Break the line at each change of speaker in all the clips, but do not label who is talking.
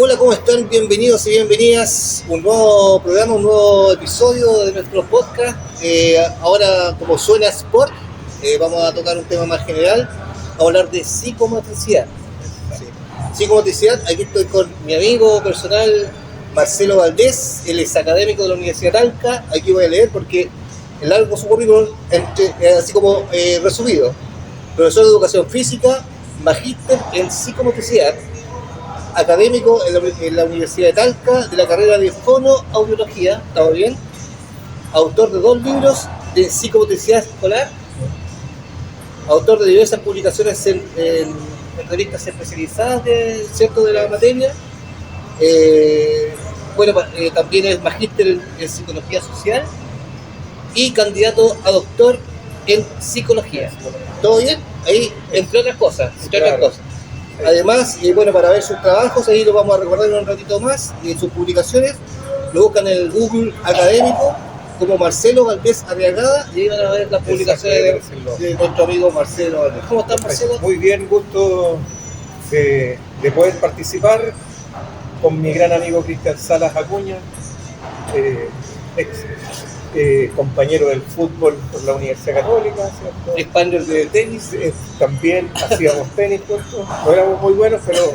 Hola, ¿cómo están? Bienvenidos y bienvenidas. Un nuevo programa, un nuevo episodio de nuestro podcast. Ahora, como suena Sport, vamos a tocar un tema más general. Vamos a hablar de psicomotricidad. Sí. Psicomotricidad, aquí estoy con mi amigo personal Marcelo Valdés. Él es académico de la Universidad de Talca. Aquí voy a leer porque es largo su currículum, así como resumido. Profesor de educación física, magíster en psicomotricidad, académico en la Universidad de Talca de la carrera de fonoaudiología, ¿estamos bien? Autor de 2 libros de psicomotricidad escolar, autor de diversas publicaciones en revistas especializadas de la materia. También es magíster en psicología social y candidato a doctor en psicología. ¿Todo bien? Ahí, entre otras cosas. Además, para ver sus trabajos, ahí lo vamos a recordar un ratito más, y sus publicaciones, lo buscan en el Google académico como Marcelo Valdés Arriagada, y ahí van a ver las publicaciones de nuestro amigo Marcelo Valdés. ¿Cómo estás, Marcelo?
Muy bien, gusto de poder participar con mi gran amigo Cristian Salas Acuña, compañero del fútbol por la Universidad Católica, ¿cierto?
Expander de tenis.
También hacíamos tenis juntos, no éramos muy buenos, pero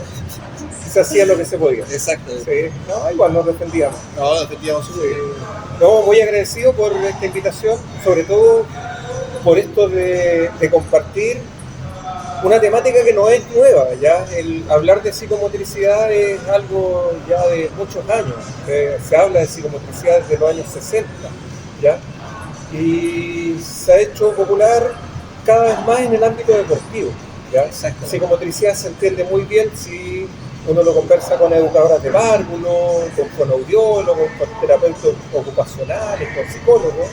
se hacía lo que se podía.
Exacto.
Sí. No, igual nos defendíamos.
No, nos defendíamos súper bien.
No, muy agradecido por esta invitación, sobre todo por esto de compartir una temática que no es nueva. Ya el hablar de psicomotricidad es algo ya de muchos años. Se habla de psicomotricidad desde los años 60, ¿ya? Y se ha hecho popular cada vez más en el ámbito deportivo, ¿ya? Psicomotricidad se entiende muy bien si uno lo conversa con educadoras de párvulo, con audiólogos, con terapeutas ocupacionales, con psicólogos,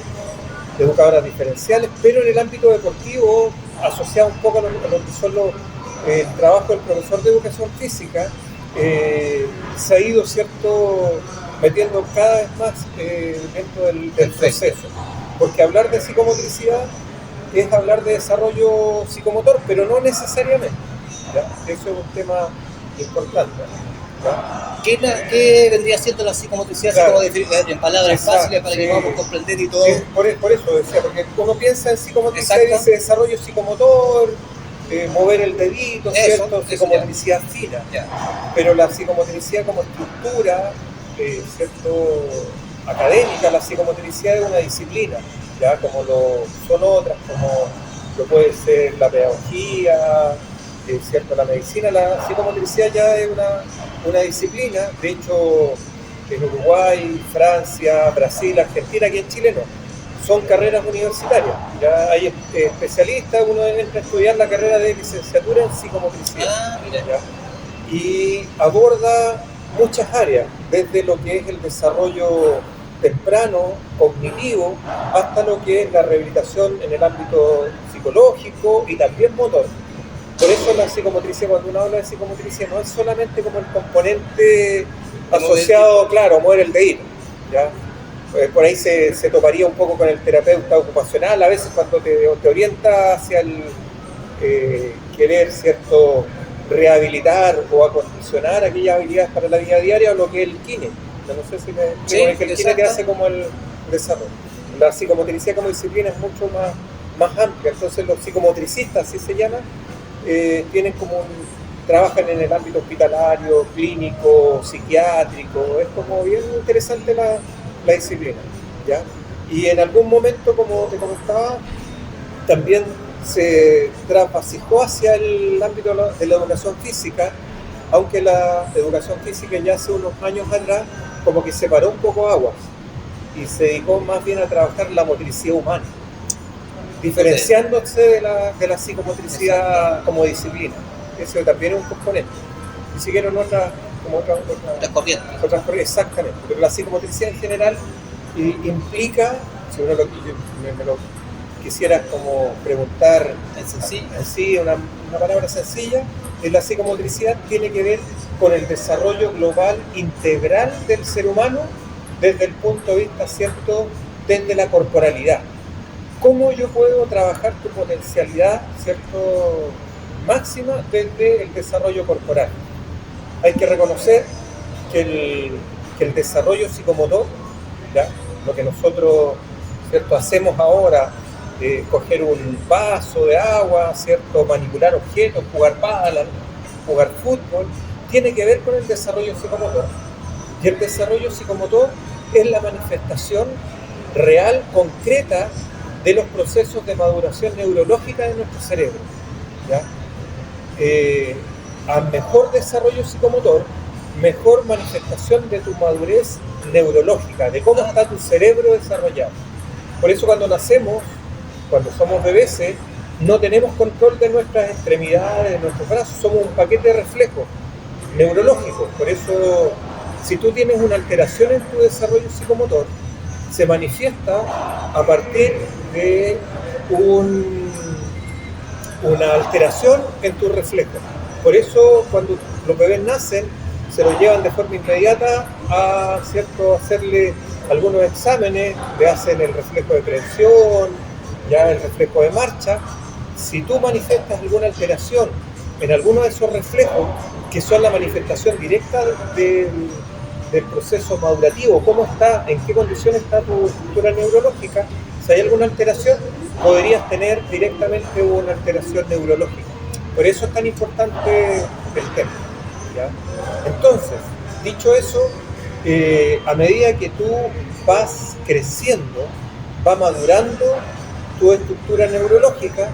educadoras diferenciales, pero en el ámbito deportivo, asociado un poco a lo que son el trabajo del profesor de educación física, se ha ido, ¿cierto?, metiendo cada vez más dentro del proceso. Porque hablar de psicomotricidad es hablar de desarrollo psicomotor, pero no necesariamente, ¿ya? Eso es un tema importante, ¿ya?
¿Qué vendría siendo la psicomotricidad? Claro. Como definir en palabras fáciles para que podamos comprender y todo.
Sí, por eso decía, porque uno piensa en psicomotricidad y dice desarrollo psicomotor, mover el dedito, ¿cierto? Psicomotricidad fina. Ya. Pero la psicomotricidad como estructura, ¿cierto?, académica, la psicomotricidad es una disciplina, ya como lo son otras, como lo puede ser la pedagogía, ¿cierto?, la medicina. La psicomotricidad ya es una disciplina. De hecho, en Uruguay, Francia, Brasil, Argentina, aquí en Chile no. Son carreras universitarias. Ya hay especialistas, uno entra a estudiar la carrera de licenciatura en psicomotricidad. ¿Ya? Y aborda muchas áreas, desde lo que es el desarrollo temprano, cognitivo, hasta lo que es la rehabilitación en el ámbito psicológico y también motor. Por eso la psicomotricidad, cuando uno habla de psicomotricidad, no es solamente como el componente asociado, claro, mover el dedito, ¿ya? Por ahí se toparía un poco con el terapeuta ocupacional, a veces cuando te orienta hacia el querer, ¿cierto?, rehabilitar o acondicionar aquellas habilidades para la vida diaria, o lo que es el kine. No sé si el kine que hace como el desarrollo. La psicomotricidad como disciplina es mucho más amplia, entonces los psicomotricistas, así se llaman, tienen trabajan en el ámbito hospitalario, clínico, psiquiátrico. Es como bien interesante la disciplina, ¿ya? Y en algún momento, como te comentaba, también se trasvasijó hacia el ámbito de la educación física, aunque la educación física ya hace unos años atrás como que separó un poco aguas y se dedicó más bien a trabajar la motricidad humana, diferenciándose de la psicomotricidad como disciplina. Eso también es un componente. Y siguieron otras corrientes, exactamente. Pero la psicomotricidad en general implica, si uno me lo quisiera como preguntar así, una palabra sencilla, la psicomotricidad tiene que ver con el desarrollo global integral del ser humano desde el punto de vista, ¿cierto?, desde la corporalidad. ¿Cómo yo puedo trabajar tu potencialidad, ¿cierto?, máxima desde el desarrollo corporal? Hay que reconocer que el desarrollo psicomotor, ¿ya? Lo que nosotros, ¿cierto?, hacemos ahora, coger un vaso de agua, ¿cierto?, manipular objetos, jugar pádel, jugar fútbol, tiene que ver con el desarrollo psicomotor. Y el desarrollo psicomotor es la manifestación real, concreta, de los procesos de maduración neurológica de nuestro cerebro, ¿ya? A mejor desarrollo psicomotor, mejor manifestación de tu madurez neurológica, de cómo está tu cerebro desarrollado. Por eso cuando nacemos, cuando somos bebés, no tenemos control de nuestras extremidades, de nuestros brazos, somos un paquete de reflejos neurológicos. Por eso, si tú tienes una alteración en tu desarrollo psicomotor, se manifiesta a partir de una alteración en tus reflejos. Por eso, cuando los bebés nacen, se los llevan de forma inmediata a, ¿cierto?, hacerle algunos exámenes, le hacen el reflejo de prevención, ya el reflejo de marcha. Si tú manifiestas alguna alteración en alguno de esos reflejos, que son la manifestación directa del proceso madurativo, cómo está, en qué condiciones está tu estructura neurológica, si hay alguna alteración, podrías tener directamente una alteración neurológica. Por eso es tan importante el tema, ¿ya? Entonces, dicho eso, a medida que tú vas creciendo, va madurando tu estructura neurológica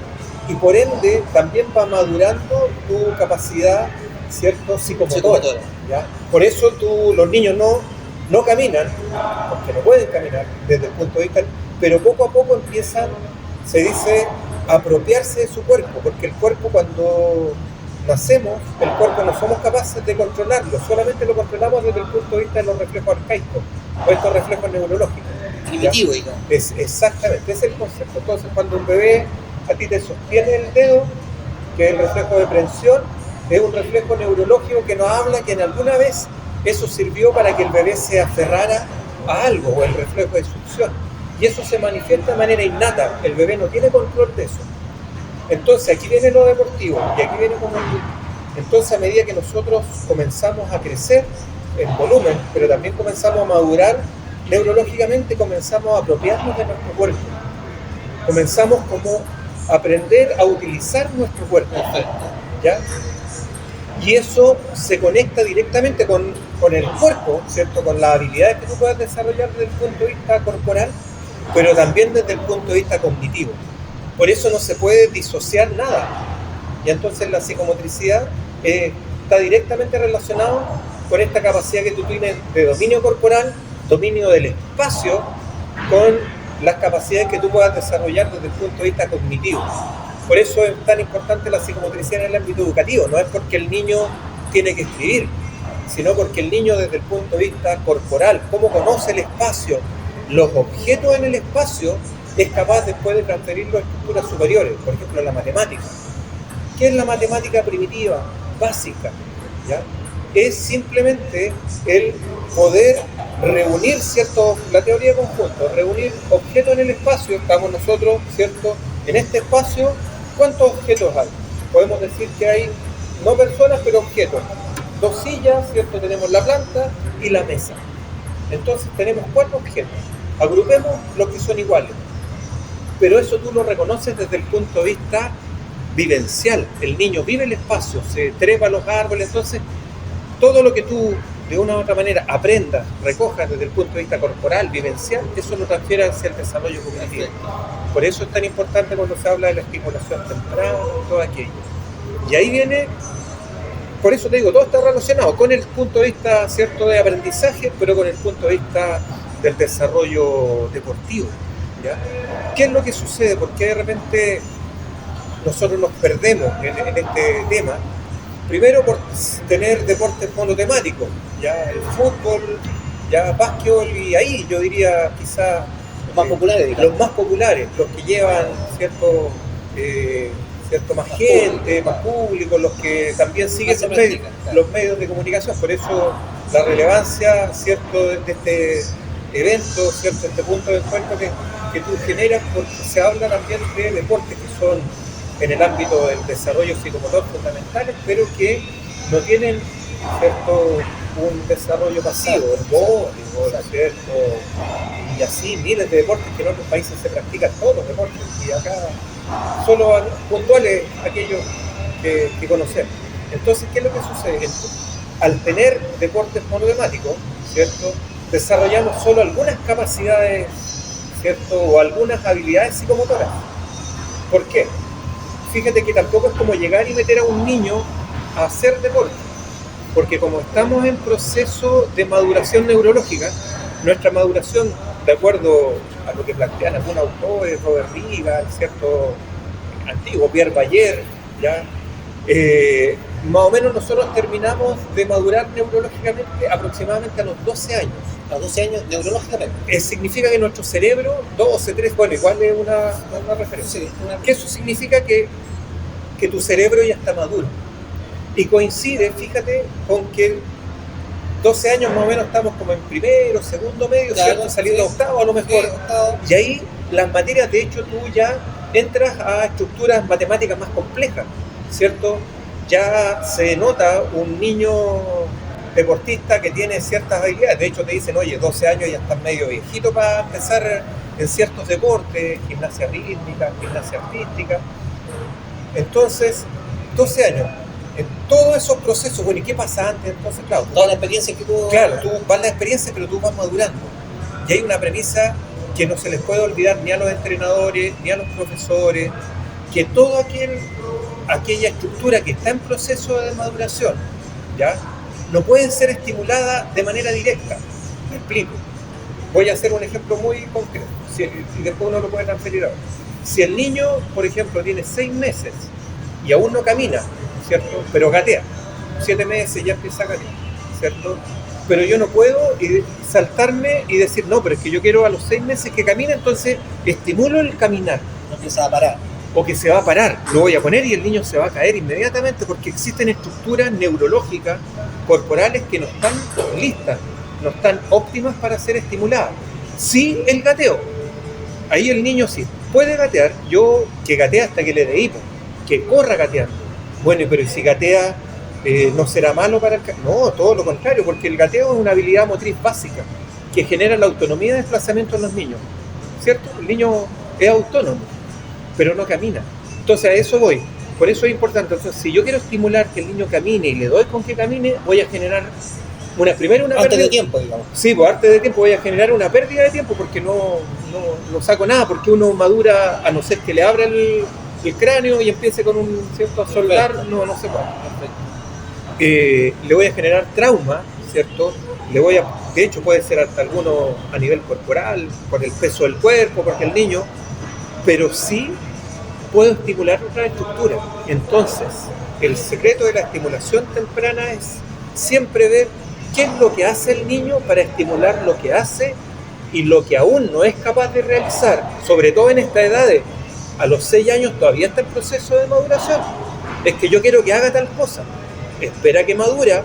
y por ende también va madurando tu capacidad, ¿cierto?, psicomotora, ¿ya? Por eso los niños no caminan, porque no pueden caminar desde el punto de vista, pero poco a poco empiezan, se dice, a apropiarse de su cuerpo, porque el cuerpo, cuando nacemos, el cuerpo no somos capaces de controlarlo, solamente lo controlamos desde el punto de vista de los reflejos arcaicos, o estos reflejos neurológicos.
Primitivo, digamos.
Exactamente, ese es el concepto. Entonces, cuando un bebé a ti te sostiene el dedo, que es el reflejo de prehensión, es un reflejo neurológico que nos habla que en alguna vez eso sirvió para que el bebé se aferrara a algo, o el reflejo de succión. Y eso se manifiesta de manera innata, el bebé no tiene control de eso. Entonces, aquí viene lo deportivo, y aquí viene como entonces, a medida que nosotros comenzamos a crecer en volumen, pero también comenzamos a madurar neurológicamente, comenzamos a apropiarnos de nuestro cuerpo. Comenzamos como a aprender a utilizar nuestro cuerpo, ¿ya? Y eso se conecta directamente con el cuerpo, ¿cierto?, con las habilidades que tú puedas desarrollar desde el punto de vista corporal, pero también desde el punto de vista cognitivo. Por eso no se puede disociar nada. Y entonces la psicomotricidad está directamente relacionado con esta capacidad que tú tienes de dominio corporal, dominio del espacio, con las capacidades que tú puedas desarrollar desde el punto de vista cognitivo. Por eso es tan importante la psicomotricidad en el ámbito educativo. No es porque el niño tiene que escribir, sino porque el niño desde el punto de vista corporal, cómo conoce el espacio, los objetos en el espacio, es capaz después de transferirlo a estructuras superiores, por ejemplo la matemática. ¿Qué es la matemática primitiva, básica? ¿Ya? Es simplemente el poder reunir, ¿cierto?, la teoría de conjuntos, reunir objetos en el espacio. Estamos nosotros, ¿cierto?, en este espacio. ¿Cuántos objetos hay? Podemos decir que hay, no personas, pero objetos. 2 sillas, ¿cierto?, tenemos la planta y la mesa. Entonces tenemos 4 objetos. Agrupemos los que son iguales. Pero eso tú lo reconoces desde el punto de vista vivencial. El niño vive el espacio, se trepa a los árboles. Entonces, todo lo que tú, de una u otra manera, aprendas, recojas desde el punto de vista corporal, vivencial, eso lo transfiere hacia el desarrollo cognitivo. Por eso es tan importante cuando se habla de la estimulación temprana y todo aquello. Y ahí viene, por eso te digo, todo está relacionado con el punto de vista, ¿cierto?, de aprendizaje, pero con el punto de vista del desarrollo deportivo, ¿ya? ¿Qué es lo que sucede? Porque de repente nosotros nos perdemos en este tema. Primero por tener deportes monotemáticos, ya el fútbol, ya básquetbol, y ahí yo diría quizás
más populares,
los más populares, los que llevan cierto más gente, más público, los que también siguen los medios de comunicación. Por eso la relevancia, ¿cierto?, de este evento, ¿cierto?, este punto de encuentro que tú generas, porque se habla también de deportes que son en el ámbito del desarrollo psicomotor fundamentales, pero que no tienen, ¿cierto?, un desarrollo pasivo, el voleibol, ¿cierto? Y así miles de deportes que en otros países se practican todos los deportes, y acá solo puntuales aquellos que conocemos. Entonces, ¿qué es lo que sucede? Al tener deportes monotemáticos, ¿cierto?, desarrollamos solo algunas capacidades, ¿cierto?, o algunas habilidades psicomotoras. ¿Por qué? Fíjate que tampoco es como llegar y meter a un niño a hacer deporte, porque como estamos en proceso de maduración neurológica, nuestra maduración, de acuerdo a lo que plantean algunos autores, Robert Reagan, ¿cierto?, antiguo, Pierre Bayer, ¿ya? Más o menos nosotros terminamos de madurar neurológicamente aproximadamente a los 12 años.
A 12 años neurológicamente.
Significa que nuestro cerebro, 12, 3, bueno, igual es una referencia. Sí, que eso significa que tu cerebro ya está maduro. Y coincide, fíjate, con que 12 años más o menos estamos como en primero, segundo medio, claro, ¿cierto? Saliendo a octavo a lo mejor. Sí, octavo. Y ahí las materias, de hecho, tú ya entras a estructuras matemáticas más complejas, ¿cierto? Ya se nota un niño deportista que tiene ciertas habilidades. De hecho, te dicen, oye, 12 años ya estás medio viejito para empezar en ciertos deportes, gimnasia rítmica, gimnasia artística. Entonces, 12 años. En todos esos procesos, bueno, ¿y qué pasa antes? Entonces, claro,
toda la experiencia que tú...
Claro, tú vas la experiencia, pero tú vas madurando. Y hay una premisa que no se les puede olvidar ni a los entrenadores, ni a los profesores, que toda aquella estructura que está en proceso de maduración, ¿ya?, no puede ser estimulada de manera directa. Me explico. Voy a hacer un ejemplo muy concreto, y después uno lo puede transferir ahora. Si el niño, por ejemplo, tiene 6 meses y aún no camina, ¿cierto?, pero gatea, 7 meses ya empieza a gatear, ¿cierto?, pero yo no puedo saltarme y decir, no, pero es que yo quiero a los 6 meses que camine, entonces estimulo el caminar.
No empieza a parar.
O que se va a parar, lo voy a poner y el niño se va a caer inmediatamente, porque existen estructuras neurológicas corporales que no están listas, no están óptimas para ser estimuladas. Sí, el gateo. Ahí el niño sí puede gatear, que gatea hasta que le dé hipo, que corra gateando. Bueno, pero si gatea, ¿no será malo para el No, todo lo contrario, porque el gateo es una habilidad motriz básica que genera la autonomía de desplazamiento en los niños, ¿cierto? El niño es autónomo, pero no camina. Entonces a eso voy. Por eso es importante. Entonces, si yo quiero estimular que el niño camine y le doy con que camine, voy a generar una pérdida
de tiempo, digamos.
Sí, pues antes de tiempo voy a generar una pérdida de tiempo, porque no saco nada, porque uno madura, a no ser que le abra el cráneo y empiece con un cierto a soldar, no se puede. Le voy a generar trauma, ¿cierto? De hecho puede ser hasta alguno a nivel corporal, por el peso del cuerpo, porque el niño, pero sí puedo estimular otra estructura. Entonces, el secreto de la estimulación temprana es siempre ver qué es lo que hace el niño para estimular lo que hace y lo que aún no es capaz de realizar, sobre todo en esta edad a los 6 años todavía está en proceso de maduración. Es que yo quiero que haga tal cosa, espera que madure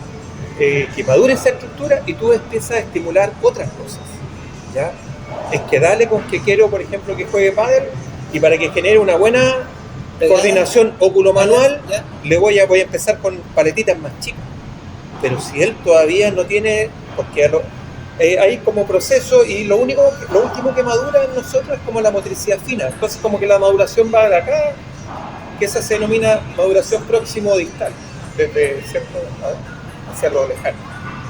esa estructura y tú empiezas a estimular otras cosas, ¿ya? Es que dale con que quiero, por ejemplo, que juegue pádel, y para que genere una buena coordinación óculo-manual, le voy a empezar con paletitas más chicas. Pero si él todavía no tiene, porque hay como proceso, y lo último que madura en nosotros es como la motricidad fina. Entonces como que la maduración va de acá, que esa se denomina maduración próximo-distal, desde cierto hacia lo lejano.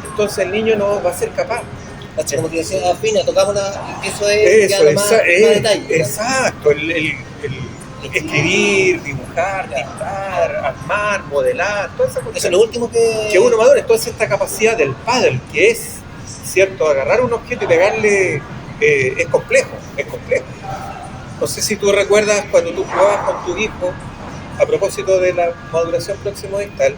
Entonces el niño no va a ser capaz.
La motricidad fina, tocamos eso es más detalle.
Exacto, el escribir, dibujar, pintar, armar, modelar, toda esa cosa.
Eso es lo último que
uno madura. Entonces esta capacidad del pádel, que es, cierto, agarrar un objeto y pegarle, es complejo. No sé si tú recuerdas cuando tú jugabas con tu hijo, a propósito de la maduración próximo-distal,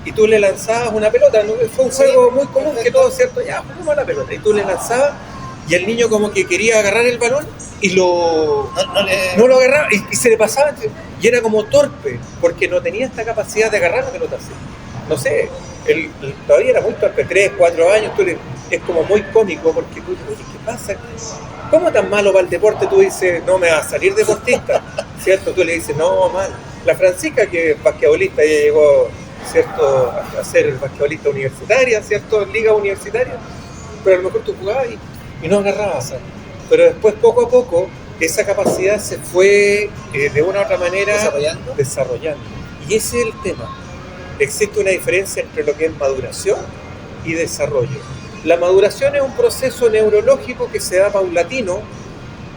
y tú le lanzabas una pelota, ¿no? Fue un juego muy común que todo, ¿cierto? Ya, jugamos la pelota, y tú le lanzabas, y el niño como que quería agarrar el balón y no lo agarraba, y se le pasaba, y era como torpe, porque no tenía esta capacidad de agarrar la pelota así. No sé, él todavía era muy torpe, 3, 4 años, es como muy cómico, porque tú dices, ¿qué pasa? ¿Cómo tan malo va el deporte? Tú dices, no me va a salir deportista, ¿cierto? Tú le dices, no, mal. La Francisca, que es basquetbolista, ella llegó ¿cierto? A ser basquetbolista universitaria, ¿cierto? Liga universitaria, pero a lo mejor tú jugabas y no agarrabas. Pero después, poco a poco, esa capacidad se fue de una u otra manera desarrollando. Y ese es el tema. Existe una diferencia entre lo que es maduración y desarrollo. La maduración es un proceso neurológico que se da paulatino,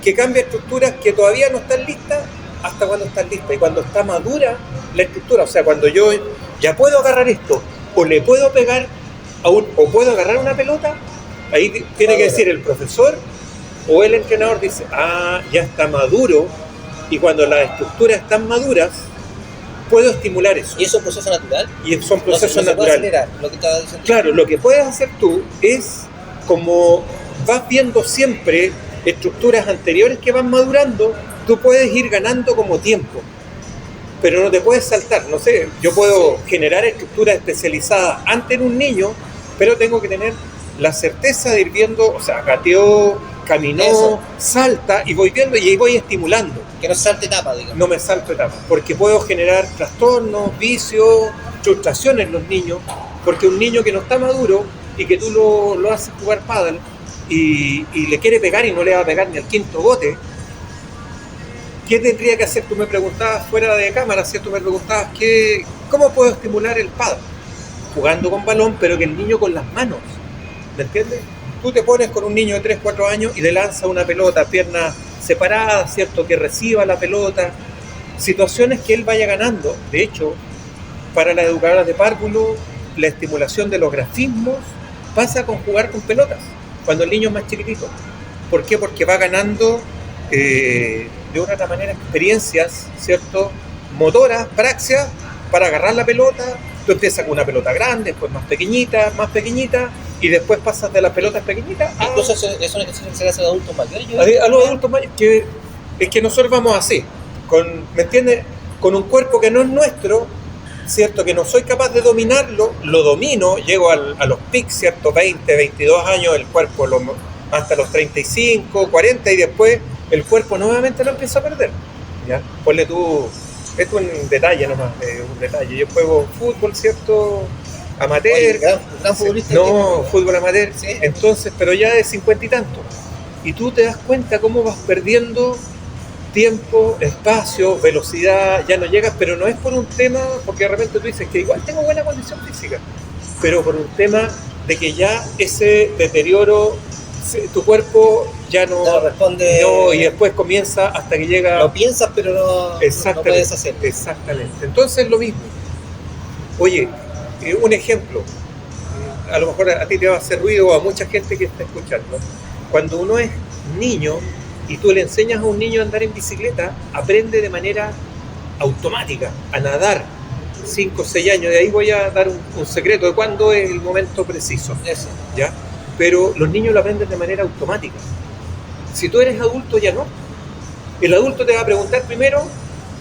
que cambia estructuras que todavía no están listas hasta cuando están listas. Y cuando está madura la estructura, o sea, cuando yo ya puedo agarrar esto, o le puedo pegar, o puedo agarrar una pelota, ahí tiene que decir el profesor o el entrenador, dice, ya está maduro, y cuando las estructuras están maduras, puedo estimular eso.
¿Y eso es un proceso natural?
Y son procesos naturales. Claro, lo que puedes hacer tú es, como vas viendo siempre estructuras anteriores que van madurando, tú puedes ir ganando como tiempo, pero no te puedes saltar. No sé, yo puedo generar estructuras especializadas antes en un niño, pero tengo que tener la certeza de ir viendo, o sea, gateó, caminó, salta, y voy viendo y ahí voy estimulando.
Que no salte etapa, digamos.
No me salto etapas, porque puedo generar trastornos, vicios, frustraciones en los niños, porque un niño que no está maduro y que tú lo haces jugar pádel y le quiere pegar y no le va a pegar ni al quinto bote, ¿qué tendría que hacer? Tú me preguntabas fuera de cámara, ¿cierto? Me preguntabas ¿cómo puedo estimular el pádel? Jugando con balón, pero que el niño con las manos, ¿me entiendes? Tú te pones con un niño de 3, 4 años y le lanzas una pelota, piernas separadas, ¿cierto? Que reciba la pelota, situaciones que él vaya ganando. De hecho, para las educadoras de párvulo, la estimulación de los grafismos pasa con jugar con pelotas, cuando el niño es más chiquitito. ¿Por qué? Porque va ganando de una otra manera experiencias, ¿cierto? Motoras, praxias, para agarrar la pelota. Tú empiezas con una pelota grande, después más pequeñita, y después pasas de las pelotas pequeñitas a...
Incluso eso es una ejercicio que se hace a adultos mayores.
A los adultos mayores, es que nosotros vamos así, ¿me entiendes? Con un cuerpo que no es nuestro, ¿cierto? Que no soy capaz de dominarlo, lo domino, llego a los pics, ¿cierto? 20, 22 años, el cuerpo hasta los 35, 40, y después el cuerpo nuevamente lo empieza a perder, ¿ya? Ponle tú... Esto es un detalle nomás, un detalle. Yo juego fútbol, ¿cierto? Amateur.
Oye, gran futbolista.
No, fútbol amateur. ¿Sí? Entonces, pero ya de 50 y tantos. Y tú te das cuenta cómo vas perdiendo tiempo, espacio, velocidad, ya no llegas, pero no es por un tema, porque de repente tú dices que igual tengo buena condición física, pero por un tema de que ya ese deterioro, tu cuerpo ya no responde, y después comienza hasta que llega...
Lo piensas, pero no puedes hacer.
Exactamente. Entonces lo mismo. Oye, un ejemplo, a lo mejor a ti te va a hacer ruido, o a mucha gente que está escuchando. Cuando uno es niño y tú le enseñas a un niño a andar en bicicleta, aprende de manera automática a nadar. 5 o 6 años, de ahí voy a dar un secreto de cuándo es el momento preciso.
Eso.
¿Ya? Pero los niños lo aprenden de manera automática. Si tú eres adulto, ya no. El adulto te va a preguntar primero,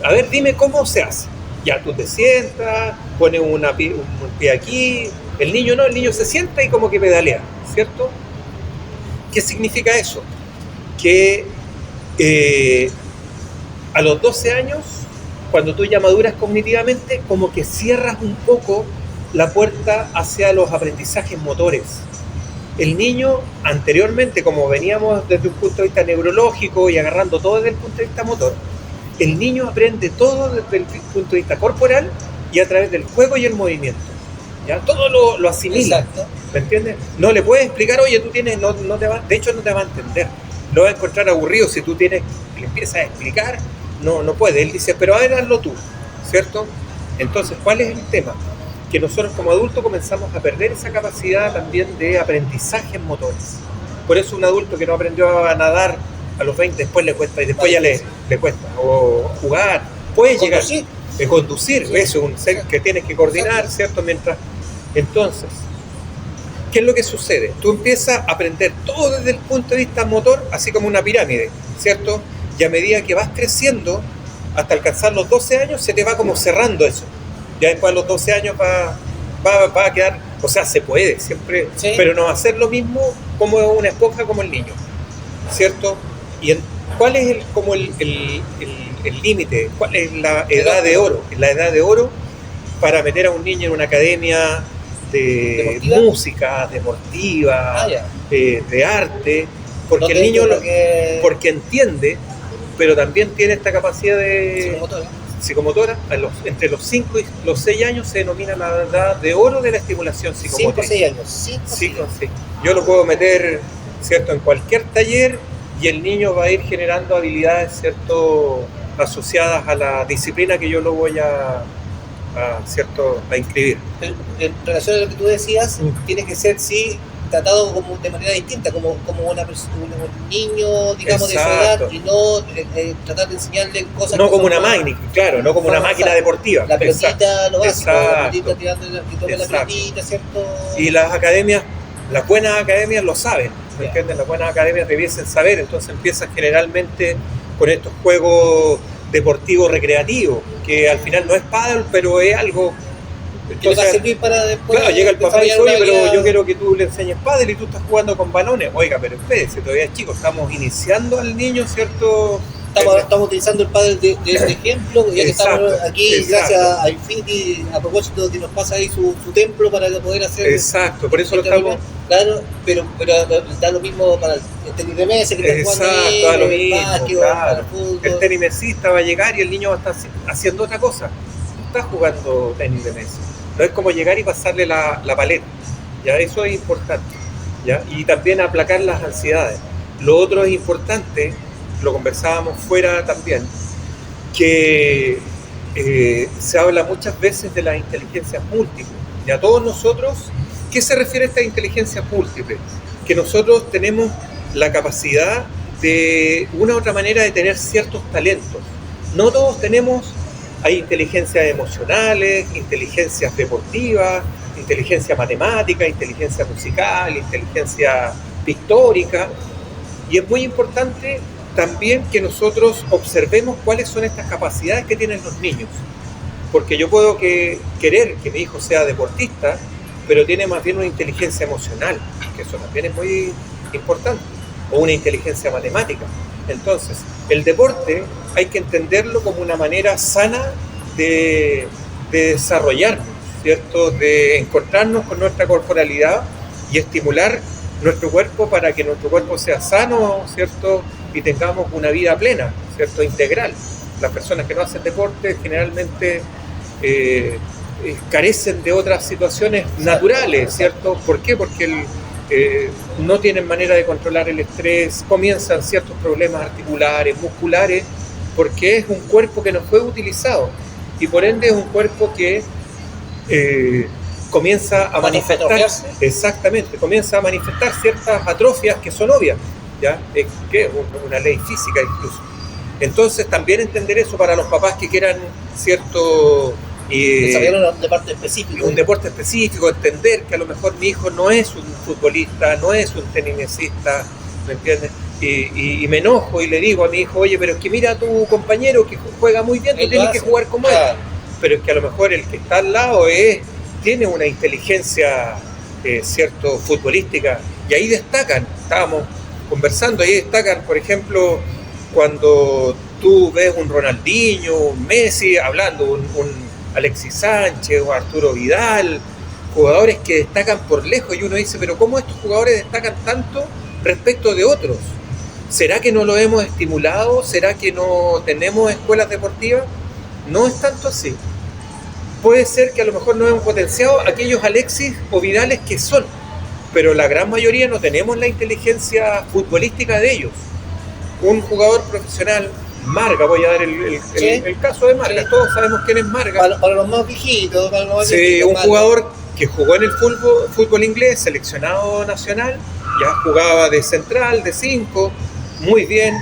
a ver, dime cómo se hace. Ya tú te sientas, pones un pie aquí. El niño no, el niño se sienta y como que pedalea, ¿cierto? ¿Qué significa eso? Que a los 12 años, cuando tú ya maduras cognitivamente, como que cierras un poco la puerta hacia los aprendizajes motores. El niño, anteriormente, como veníamos desde un punto de vista neurológico y agarrando todo desde el punto de vista motor, el niño aprende todo desde el punto de vista corporal y a través del juego y el movimiento. ¿Ya? Todo lo asimila.
Exacto.
¿Me entiendes? No le puedes explicar, oye, tú tienes, de hecho no te va a entender. Lo va a encontrar aburrido si tú le empiezas a explicar, no puede. Él dice, pero a ver, hazlo tú, ¿cierto? Entonces, ¿cuál es el tema? Que nosotros como adultos comenzamos a perder esa capacidad también de aprendizajes motores. Por eso un adulto que no aprendió a nadar a los 20 después le cuesta, y después ya le cuesta, o jugar, puede llegar a conducir, sí. Eso es un ser que tienes que coordinar, ¿cierto? Entonces, ¿qué es lo que sucede? Tú empiezas a aprender todo desde el punto de vista motor, así como una pirámide, ¿cierto? Y a medida que vas creciendo, hasta alcanzar los 12 años, se te va como cerrando eso. Ya después de los 12 años va a quedar, o sea, se puede siempre, sí. Pero no va a ser lo mismo como una esponja como el niño, ¿cierto? ¿Y cuál es el límite? ¿Cuál es la edad de oro? La edad de oro para meter a un niño en una academia de música, deportiva, de arte, porque el niño porque entiende, pero también tiene esta capacidad de psicomotora. Entre los 5 y los 6 años se denomina la edad de oro de la estimulación psicomotora.
5 o 6 años.
5 o 6. Yo lo puedo meter, ¿cierto?, en cualquier taller y el niño va a ir generando habilidades, ¿cierto?, asociadas a la disciplina que yo lo voy a inscribir.
En relación a lo que tú decías, tiene que ser, sí, tratado como de manera distinta, como un niño, digamos, de esa edad, y no tratar de enseñarle cosas.
No como una máquina, claro, no como una máquina deportiva.
La pelotita, lo básico, la pelotita tirando la pelotita, ¿cierto?
Y las buenas academias lo saben, ¿me entiendes? Las buenas academias debiesen saber, entonces empiezan generalmente con estos juegos deportivos recreativos, que al final no es pádel, pero es algo.
Entonces, va a servir para después.
Claro, llega el papá y dice, oye, pero yo quiero que tú le enseñes pádel y tú estás jugando con balones. Oiga, pero espérese, todavía es chico, estamos iniciando al niño, ¿cierto?
Estamos utilizando el pádel de ejemplo, ya que estamos aquí, gracias a Infinity, a propósito que nos pasa ahí su templo para poder hacer.
Exacto, por eso lo estamos.
Claro, pero da lo mismo para el tenis de mesa, que está jugando ahí,
da lo mismo,
básquet,
claro.
el fútbol.
El tenis mesista va a llegar y el niño va a estar haciendo otra cosa. No está jugando tenis de mesa. No es como llegar y pasarle la paleta. ¿Ya? Eso es importante. ¿Ya? Y también aplacar las ansiedades. Lo otro es importante, lo conversábamos fuera también, que se habla muchas veces de las inteligencias múltiples. Y a todos nosotros, ¿qué se refiere a esta inteligencia múltiple? Que nosotros tenemos la capacidad de una u otra manera de tener ciertos talentos. No todos tenemos, hay inteligencias emocionales, inteligencias deportivas, inteligencia matemática, inteligencia musical, inteligencia pictórica, y es muy importante también que nosotros observemos cuáles son estas capacidades que tienen los niños, porque yo puedo querer que mi hijo sea deportista, pero tiene más bien una inteligencia emocional, que eso también es muy importante, o una inteligencia matemática. Entonces, el deporte hay que entenderlo como una manera sana de desarrollarnos, ¿cierto? De encontrarnos con nuestra corporalidad y estimular nuestro cuerpo para que nuestro cuerpo sea sano, ¿cierto? Y tengamos una vida plena, ¿cierto? Integral. Las personas que no hacen deporte generalmente carecen de otras situaciones naturales, ¿cierto? ¿Por qué? Porque no tienen manera de controlar el estrés, comienzan ciertos problemas articulares, musculares, porque es un cuerpo que no fue utilizado y por ende es un cuerpo que comienza a manifestar, exactamente, comienza a manifestar ciertas atrofias que son obvias, ¿ya? Que es una ley física incluso. Entonces también entender eso para los papás que quieran cierto
desarrollar un deporte específico.
Un deporte específico, entender que a lo mejor mi hijo no es un futbolista, no es un tenisista, ¿me entiendes? Y me enojo y le digo a mi hijo, oye, pero es que mira a tu compañero que juega muy bien, tú tienes que jugar como él. Pero es que a lo mejor el que está al lado tiene una inteligencia, cierto, futbolística, y ahí destacan, estábamos conversando, ahí destacan, por ejemplo, cuando tú ves un Ronaldinho, un Messi, hablando, un Alexis Sánchez o Arturo Vidal, jugadores que destacan por lejos, y uno dice, pero ¿cómo estos jugadores destacan tanto respecto de otros? ¿Será que no lo hemos estimulado? ¿Será que no tenemos escuelas deportivas? No es tanto así. Puede ser que a lo mejor no hemos potenciado aquellos Alexis o Vidales que son, pero la gran mayoría no tenemos la inteligencia futbolística de ellos. Un jugador profesional, Marga, voy a dar el caso de Marga, sí. Todos sabemos quién es Marga.
Para los más viejitos.
Sí, un jugador que jugó en el fútbol inglés, seleccionado nacional, ya jugaba de central, de 5, muy bien,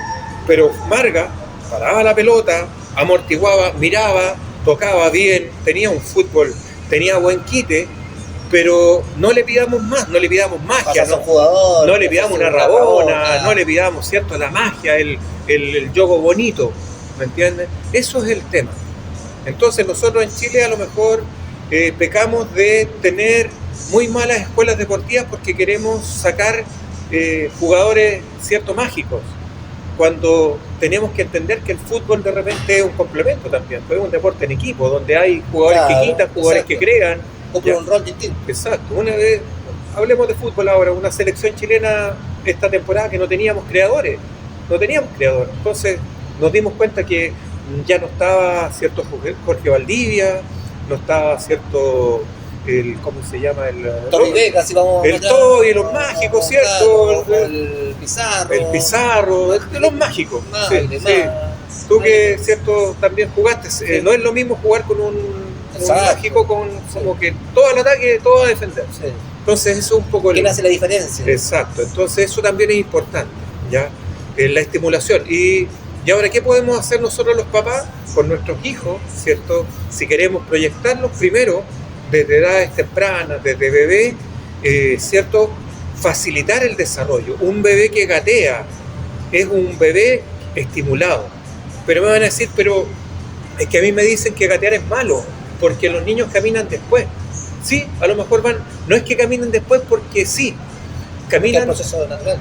pero Marga paraba la pelota, amortiguaba, miraba, tocaba bien, tenía un fútbol, tenía buen quite, pero no le pidamos más, no le pidamos magia, no le pidamos una rabona, no le pidamos, ¿cierto?, la magia, el juego bonito, ¿me entiendes? Eso es el tema. Entonces nosotros en Chile a lo mejor pecamos de tener muy malas escuelas deportivas porque queremos sacar jugadores, ¿cierto?, mágicos, cuando tenemos que entender que el fútbol de repente es un complemento también, pues es un deporte en equipo, donde hay jugadores que quitan, jugadores que crean.
Cumple un rol distinto.
Exacto. Una vez, hablemos de fútbol ahora, una selección chilena esta temporada que no teníamos creadores. Entonces nos dimos cuenta que ya no estaba cierto Jorge Valdivia, no estaba cierto ¿cómo se llama?
Toby Vega, si vamos
el Toby, los mágicos, ¿cierto?
El Pizarro.
De los mágicos. Sí. Tú que, ¿cierto? También jugaste. No es lo mismo jugar con un mágico como que todo el ataque, todo a defender. Sí. Entonces eso es un poco...
¿Quién hace la diferencia?
Exacto. Entonces eso también es importante, ¿ya? La estimulación. Y ahora, ¿qué podemos hacer nosotros los papás con nuestros hijos, ¿cierto? Si queremos proyectarlos primero, desde edades tempranas, desde bebé, ¿cierto? Facilitar el desarrollo. Un bebé que gatea es un bebé estimulado. Pero me van a decir, pero es que a mí me dicen que gatear es malo, porque los niños caminan después. Sí, a lo mejor no es que caminen después porque sí, caminan...
Es un proceso natural.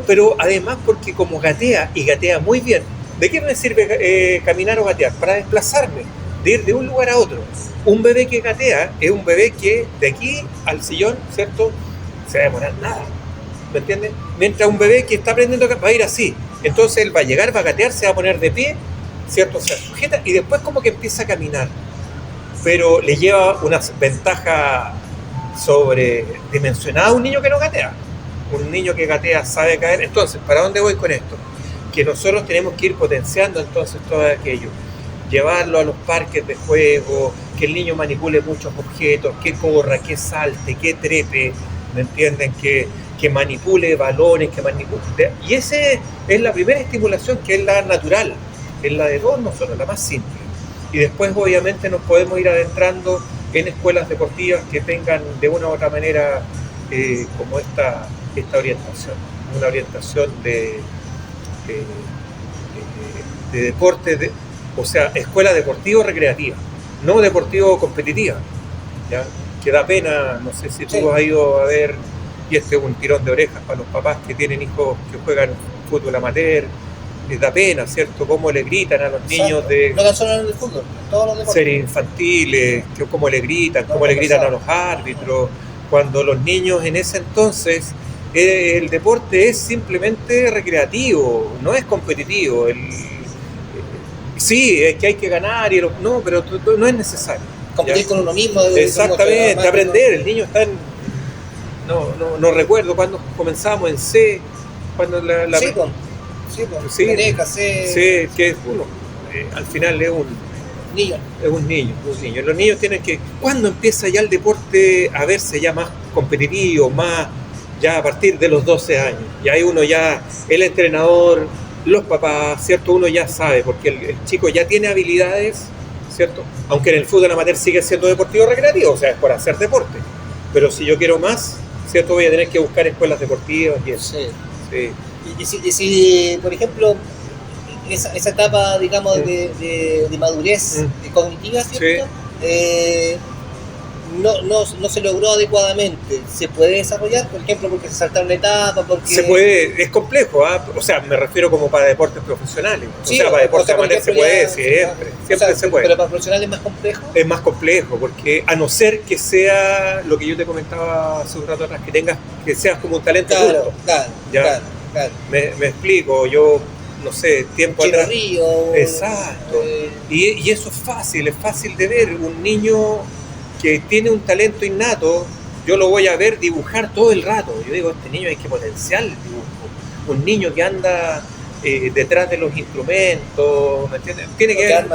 Pero además porque como gatea, y gatea muy bien, ¿de qué me sirve caminar o gatear? Para desplazarme, de ir de un lugar a otro. Un bebé que gatea es un bebé que de aquí al sillón, ¿cierto? Se va a demorar nada, ¿me entiendes? Mientras un bebé que está aprendiendo va a ir así. Entonces él va a llegar, va a gatear, se va a poner de pie, ¿cierto? Se sujeta y después como que empieza a caminar. Pero le lleva una ventaja sobredimensionada a un niño que no gatea. Un niño que gatea sabe caer. Entonces, ¿para dónde voy con esto? Que nosotros tenemos que ir potenciando entonces todo aquello. Llevarlo a los parques de juego, que el niño manipule muchos objetos, que corra, que salte, que trepe, ¿me entienden? Que manipule balones, que manipule... Y esa es la primera estimulación, que es la natural, es la de todos nosotros, la más simple. Y después obviamente nos podemos ir adentrando en escuelas deportivas que tengan de una u otra manera como esta orientación, una orientación de deporte, o sea, escuela deportivo-recreativa, no deportivo-competitiva, ¿ya? Que da pena, no sé si tú has ido a ver, y este es un tirón de orejas para los papás que tienen hijos que juegan fútbol amateur. Les da pena, ¿cierto? Cómo le gritan a los niños de...
No tan solo en el fútbol, en todos los deportes.
Series infantiles, cómo le gritan, cómo le gritan a los árbitros. Cuando los niños en ese entonces, el deporte es simplemente recreativo, no es competitivo. Sí, es que hay que ganar, no, pero no es necesario.
Competir ¿ya? Con uno mismo.
Exactamente, aprender. El niño está en... No recuerdo cuándo comenzamos en C, cuando la
sí,
sí, que uno al final es un niño. Los niños tienen que, cuando empieza ya el deporte a verse ya más competitivo, más ya a partir de los 12 años, y ahí uno ya, el entrenador, los papás, ¿cierto? Uno ya sabe, porque el chico ya tiene habilidades, ¿cierto? Aunque en el fútbol amateur sigue siendo deportivo recreativo, o sea, es por hacer deporte, pero si yo quiero más, ¿cierto? Voy a tener que buscar escuelas deportivas y eso.
Sí. Y si, por ejemplo, esa etapa, digamos, de madurez cognitiva, ¿cierto? Sí. No se logró adecuadamente. ¿Se puede desarrollar, por ejemplo, porque se saltaron etapas?
Se puede, es complejo, o sea, me refiero como para deportes profesionales. O sea, para deportes amateur se puede, siempre se puede.
Pero para profesionales es más complejo.
Es más complejo, porque a no ser que sea lo que yo te comentaba hace un rato atrás, que seas como un talento adulto. Claro. Me explico, yo no sé, tiempo
Chino
atrás.
Río.
Exacto. Y eso es fácil de ver. Un niño que tiene un talento innato, yo lo voy a ver dibujar todo el rato. Yo digo, este niño hay que potenciar el dibujo. Un niño que anda detrás de los instrumentos, ¿me entiendes? Tiene que ver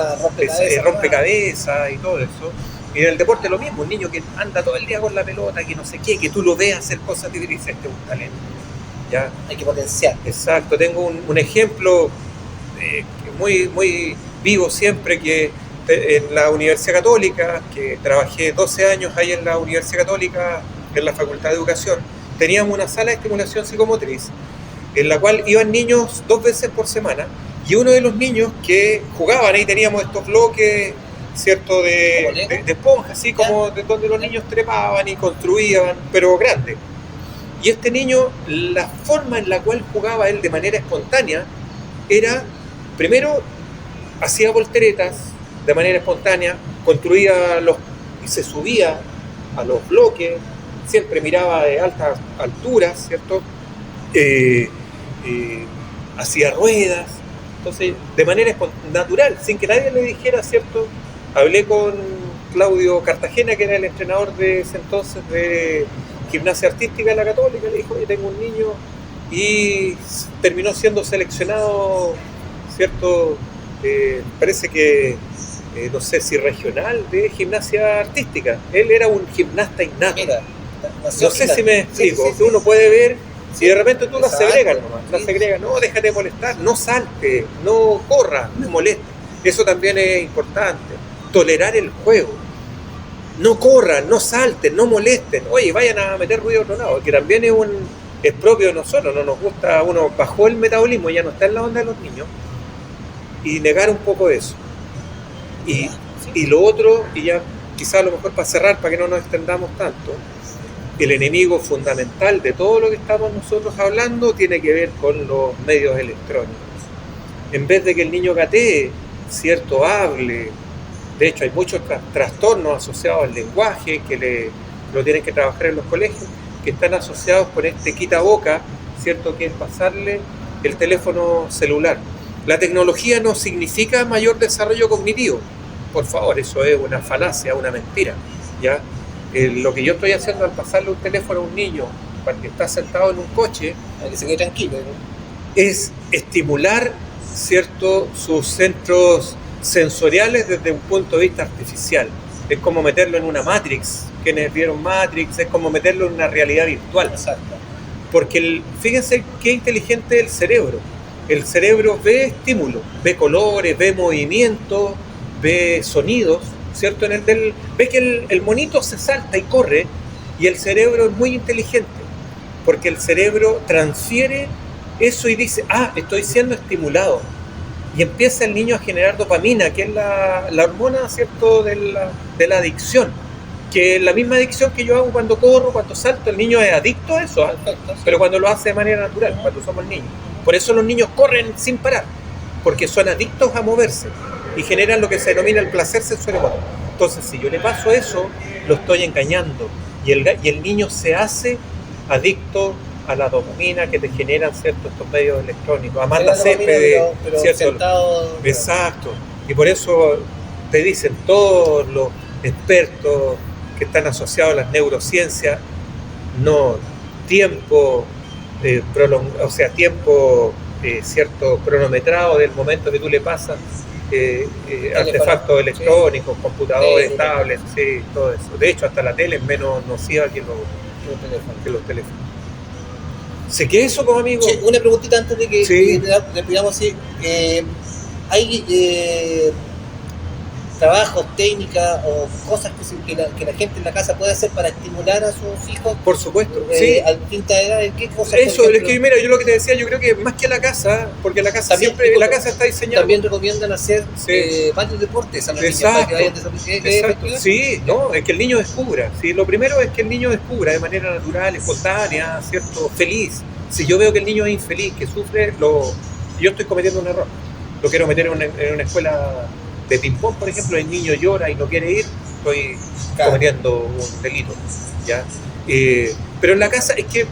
rompecabezas y todo eso. Y en el deporte lo mismo, un niño que anda todo el día con la pelota, que no sé qué, que tú lo veas hacer cosas y dices, este es un talento. ¿Ya?
Hay que potenciar.
Exacto, tengo un ejemplo muy, muy vivo siempre, que en la Universidad Católica, que trabajé 12 años ahí en la Universidad Católica, en la Facultad de Educación, teníamos una sala de estimulación psicomotriz, en la cual iban niños 2 veces por semana, y uno de los niños que jugaban, ahí teníamos estos bloques, ¿cierto?, de esponjas, así como de donde los niños trepaban y construían, pero grandes. Y este niño, la forma en la cual jugaba él de manera espontánea era Primero, hacía volteretas de manera espontánea, construía y se subía a los bloques, siempre miraba de altas alturas, ¿cierto? Hacía ruedas, entonces de manera natural, sin que nadie le dijera, ¿cierto? Hablé con Claudio Cartagena, que era el entrenador de ese entonces de gimnasia artística de la Católica, le dijo, oye, tengo un niño, y terminó siendo seleccionado, ¿cierto? Parece que, no sé si regional, de gimnasia artística. Él era un gimnasta innato. Mira, no sé si me explico, sí. Uno puede ver, si de repente tú la segregas nomás, la segregas, no, déjate de molestar, no salte, no corra, no moleste. Eso también es importante. Tolerar el juego. No corran, no salten, no molesten. Oye, vayan a meter ruido a otro lado, que también es propio de nosotros, no nos gusta, uno bajó el metabolismo, ya no está en la onda de los niños, y negar un poco eso. Y lo otro, y ya quizás a lo mejor para cerrar, para que no nos extendamos tanto, el enemigo fundamental de todo lo que estamos nosotros hablando tiene que ver con los medios electrónicos. En vez de que el niño gatee, ¿cierto?, hable. De hecho, hay muchos trastornos asociados al lenguaje que lo tienen que trabajar en los colegios, que están asociados con este quitaboca, ¿cierto?, que es pasarle el teléfono celular. La tecnología no significa mayor desarrollo cognitivo. Por favor, eso es una falacia, una mentira, ¿ya? Lo que yo estoy haciendo al pasarle un teléfono a un niño para que está sentado en un coche,
para que se quede tranquilo, ¿no?,
es estimular, ¿cierto?, sus centros sensoriales desde un punto de vista artificial. Es como meterlo en una Matrix. Quienes vieron Matrix, es como meterlo en una realidad virtual.
Exacto.
Porque fíjense qué inteligente es el cerebro. El cerebro ve estímulos, ve colores, ve movimientos, ve sonidos, ¿cierto? Ve que el monito se salta y corre, y el cerebro es muy inteligente, porque el cerebro transfiere eso y dice, estoy siendo estimulado. Y empieza el niño a generar dopamina, que es la hormona, ¿cierto?, de la adicción. Que es la misma adicción que yo hago cuando corro, cuando salto. El niño es adicto a eso, pero cuando lo hace de manera natural, cuando somos niños. Por eso los niños corren sin parar, porque son adictos a moverse y generan lo que se denomina el placer sensorial. Entonces, si yo le paso eso, lo estoy engañando, y el niño se hace adicto a la dopamina que te generan, ¿cierto?, estos medios electrónicos. Amanda Céspedes, ¿cierto?
Sentado,
exacto. Y por eso te dicen todos los expertos que están asociados a las neurociencias, no tiempo tiempo cierto, cronometrado del momento que tú le pasas artefactos electrónicos, computadores, tablets, sí, todo eso. De hecho, hasta la tele es menos nociva que los teléfonos. ¿Se queda eso como amigo?
Sí, una preguntita antes de que le pidamos así. ¿Hay trabajos, técnicas o cosas que la gente en la casa puede hacer para estimular a sus hijos?
Por supuesto, sí.
A distintas edades, ¿qué cosas?
Eso, es que mira, yo lo que te decía, yo creo que más que la casa, porque la casa también, siempre, la casa está diseñada.
También recomiendan hacer varios deportes a los niños para que vayan
desarrollando. Sí, no, es que el niño descubra. ¿Sí? Lo primero es que el niño descubra de manera natural, espontánea, ¿cierto?, feliz. Si yo veo que el niño es infeliz, que sufre, yo estoy cometiendo un error. Lo quiero meter en una escuela de ping-pong, por ejemplo, el niño llora y no quiere ir, estoy cometiendo un delito, ¿ya? Pero en la casa, es que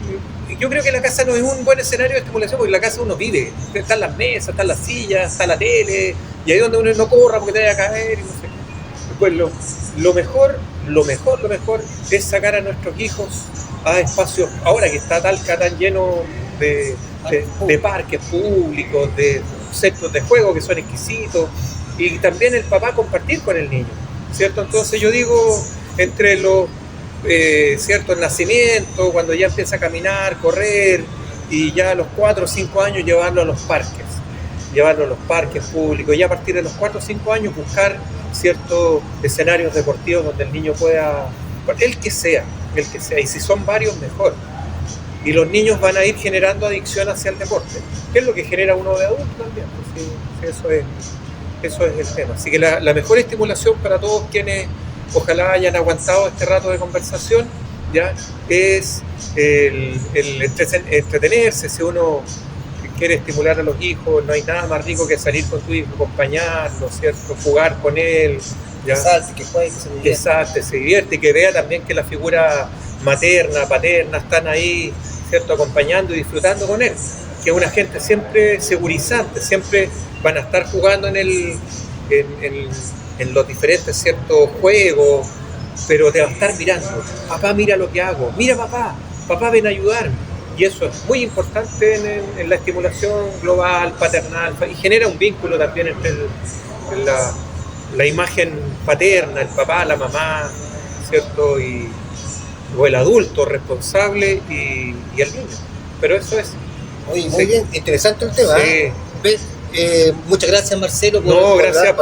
yo creo que la casa no es un buen escenario de estimulación, porque en la casa uno vive, están las mesas, están las sillas, está la tele, y ahí donde uno no corra porque te vaya a caer, y no sé. Pues lo mejor es sacar a nuestros hijos a espacios, ahora que está Talca tan lleno de parques públicos, de centros de juego que son exquisitos, y también el papá compartir con el niño, ¿cierto? Entonces yo digo, entre los ¿cierto?, el nacimiento, cuando ya empieza a caminar, correr, y ya a los 4 o 5 años llevarlo a los parques públicos, y a partir de los 4 o 5 años buscar ciertos escenarios deportivos donde el niño pueda, el que sea, y si son varios, mejor. Y los niños van a ir generando adicción hacia el deporte, que es lo que genera uno de adulto también. Pues, sí, eso es el tema. Así que la mejor estimulación para todos quienes ojalá hayan aguantado este rato de conversación, ya, es el entretenerse. Si uno quiere estimular a los hijos, no hay nada más rico que salir con tu hijo, acompañarlo, ¿cierto? Jugar con él.
¿Ya? Que juegue, que se divierte.
Exacto, se divierte y que vea también que la figura materna, paterna están ahí, ¿cierto? Acompañando y disfrutando con él. Que es una gente siempre segurizante, siempre van a estar jugando en los diferentes ciertos juegos, pero te va a estar mirando. Papá, mira lo que hago. Mira, papá, ven a ayudarme. Y eso es muy importante en la estimulación global, paternal, y genera un vínculo también entre la imagen paterna, el papá, la mamá, ¿cierto? O el adulto responsable y el niño. Pero eso es.
Oye, muy bien, interesante el tema.
Sí.
Muchas gracias, Marcelo,
gracias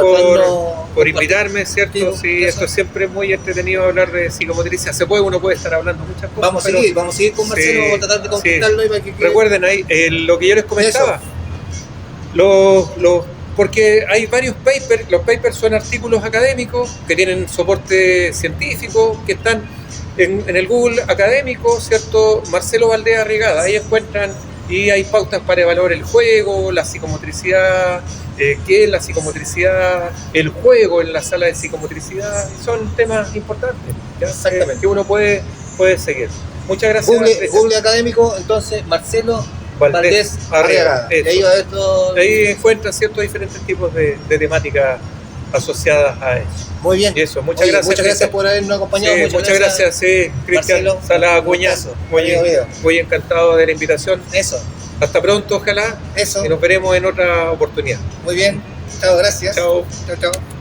por invitarme, ¿cierto? Sí, esto es siempre muy entretenido hablar de psicomotricidad. Uno puede estar hablando muchas cosas.
Vamos a seguir con Marcelo, vamos a tratar de conquistarlo.
Recuerden ahí lo que yo les comentaba. Porque hay varios papers, los papers son artículos académicos que tienen soporte científico, que están en el Google académico, ¿cierto? Marcelo Valdés Arriagada, ahí encuentran. Y hay pautas para evaluar el juego, la psicomotricidad, qué es la psicomotricidad, el juego en la sala de psicomotricidad. Son temas importantes, ¿ya? Exactamente. Que uno puede seguir. Muchas gracias.
Google académico, entonces, Marcelo Valdés Arriagada.
Ahí encuentran ciertos diferentes tipos de temáticas asociadas a eso.
Muy bien.
Y eso, muchas gracias
por habernos acompañado.
Muchas gracias, Cristian Salada Cuñazo. Muy encantado de la invitación.
Eso.
Hasta pronto, ojalá.
Eso.
Y nos veremos en otra oportunidad.
Muy bien. Chao, gracias.
Chao.
Chao.